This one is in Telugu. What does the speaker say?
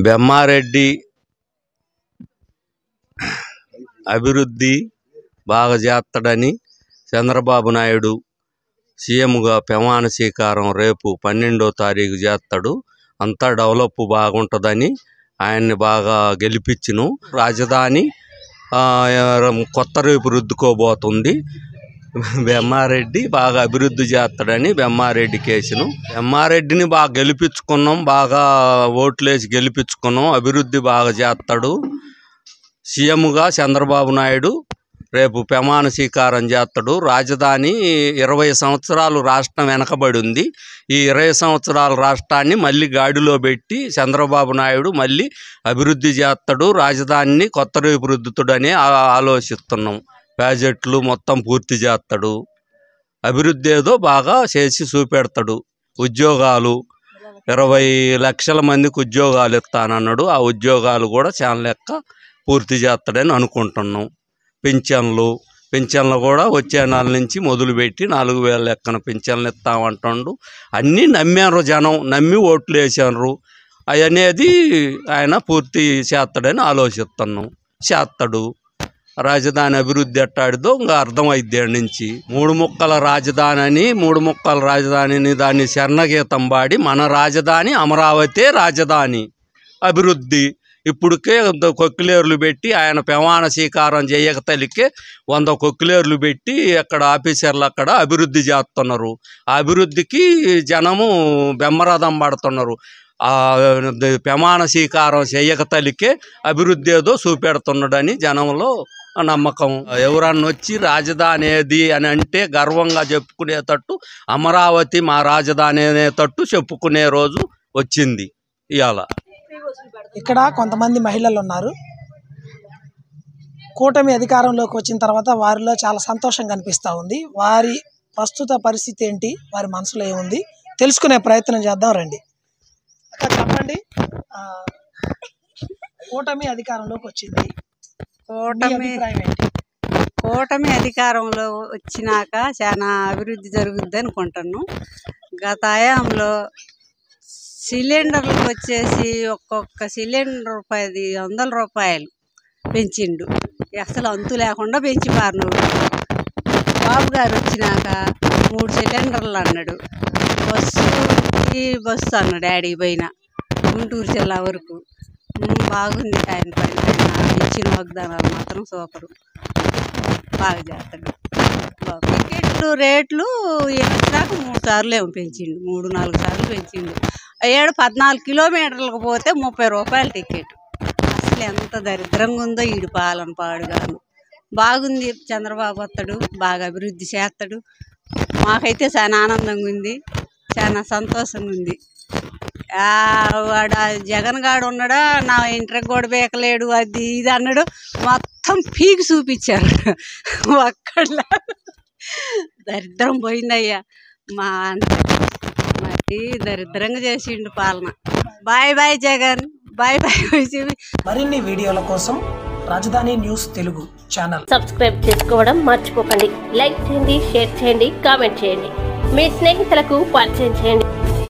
బెమ్మారెడ్డి అభివృద్ధి బాగా చేస్తాడని చంద్రబాబు నాయుడు సీఎంగా ప్రమాణ స్వీకారం రేపు 12వ తారీఖు చేస్తాడు. అంతా డెవలప్ బాగుంటుందని ఆయన్ని బాగా గెలిపించును. రాజధాని కొత్త రేపు రుద్దుకోబోతుంది. బెమ్మారెడ్డి బాగా అభివృద్ధి చేస్తాడని బెమ్మారెడ్డి కేసును బెమ్మారెడ్డిని బాగా గెలిపించుకున్నాం. బాగా ఓట్లేసి గెలిపించుకున్నాం. అభివృద్ధి బాగా చేస్తాడు. సీఎంగా చంద్రబాబు నాయుడు రేపు ప్రమాణ స్వీకారం చేస్తాడు. రాజధాని 20 సంవత్సరాలు రాష్ట్రం వెనకబడి ఉంది. ఈ 20 సంవత్సరాల రాష్ట్రాన్ని మళ్ళీ గాడిలో పెట్టి చంద్రబాబు నాయుడు మళ్ళీ అభివృద్ధి చేస్తాడు. రాజధానిని కొత్త రేపు రుద్దుతాడని ఆలోచిస్తున్నాం. ప్రాజెక్టులు మొత్తం పూర్తి చేస్తాడు. అభివృద్ధి ఏదో బాగా చేసి చూపెడతాడు. ఉద్యోగాలు 20 లక్షల మందికి ఉద్యోగాలు ఇస్తానన్నాడు. ఆ ఉద్యోగాలు కూడా చాలా లెక్క పూర్తి చేస్తాడని అనుకుంటున్నాం. పింఛన్లు కూడా వచ్చే నెల నుంచి మొదలుపెట్టి 4000 లెక్కన పింఛన్లు ఇస్తామంటుండు. అన్నీ నమ్మారు, జనం నమ్మి ఓట్లు వేసారు. అనేది ఆయన పూర్తి చేస్తాడని ఆలోచిస్తున్నాం. చేస్తాడు. రాజధాని అభివృద్ధి ఎట్టాడిదో ఇంకా అర్థమైద్ది. నుంచి 3 ముక్కల రాజధానిని దాన్ని శరణగీతం పాడి మన రాజధాని అమరావతి రాజధాని అభివృద్ధి ఇప్పటికే కొక్కిలేర్లు పెట్టి ఆయన ప్రమాణ స్వీకారం చేయక తలికే 100 కొక్కిలేర్లు పెట్టి అక్కడ ఆఫీసర్లు అక్కడ అభివృద్ధి చేస్తున్నారు. ఆ అభివృద్ధికి జనము బెమ్మరథం పడుతున్నారు. ప్రమాణ స్వీకారం చేయక తలికే అభివృద్ధి ఏదో చూపెడుతున్నాడని జనంలో నమ్మకం. ఎవరన్నా వచ్చి రాజధాని ఏది అని అంటే గర్వంగా చెప్పుకునేటట్టు అమరావతి మా రాజధాని అనేటట్టు చెప్పుకునే రోజు వచ్చింది ఇవాళ. ఇక్కడ కొంతమంది మహిళలు ఉన్నారు. కూటమి అధికారంలోకి వచ్చిన తర్వాత వారిలో చాలా సంతోషం కనిపిస్తూ ఉంది. వారి ప్రస్తుత పరిస్థితి ఏంటి, వారి మనసులో ఏముంది తెలుసుకునే ప్రయత్నం చేద్దాం రండి. అక్క చెప్పండి, కూటమి అధికారంలోకి వచ్చింది, కూటమి అధికారంలో వచ్చినాక చాలా అభివృద్ధి జరుగుద్ది అనుకుంటున్నాను. గత హయాంలో సిలిండర్లకు వచ్చేసి ఒక్కొక్క సిలిండర్ 100 రూపాయలు పెంచిండు. అసలు అంతు లేకుండా పెంచిపారు. బాబు గారు వచ్చినాక 3 సిలిండర్లు అన్నాడు. బస్సు అన్నాడు. డాడీకి పోయిన గుంటూరు జిల్లా వరకు బాగుంది. ఆయన ఇచ్చిన వాగ్దానాలు మాత్రం సూపరు. బాగా చేస్తాడు. టికెట్లు రేట్లు దాకా 3 సార్లు ఏమో పెంచిండు. 3-4 సార్లు పెంచిండు. 14 కిలోమీటర్లకు పోతే 30 రూపాయలు టికెట్. అసలు ఎంత దరిద్రంగా ఉందో ఈడు పాలన పాడుగాను. బాగుంది. చంద్రబాబు వస్తాడు, బాగా అభివృద్ధి చేస్తాడు. మాకైతే చాలా ఆనందంగా ఉంది, చాలా సంతోషంగా ఉంది. వాడు జగన్ గాడు ఉన్నాడా, నా ఇంటర్కి కూడా బేకలేడు, అది ఇది అన్నాడు. మొత్తం పీకి చూపించారు. ఒక్కళ్ళ దరిద్రం పోయిందయ్యా. మా మరి దరిద్రంగా చేసిండు పాలన. Bye bye Jagan, bye bye. మరిన్ని వీడియోల కోసం రాజధాని న్యూస్ తెలుగు ఛానల్ సబ్స్క్రైబ్ చేసుకోవడం మర్చిపోకండి. లైక్ చేయండి, షేర్ చేయండి, కామెంట్ చేయండి. మీ స్నేహితులకు పరిచయం చేయండి.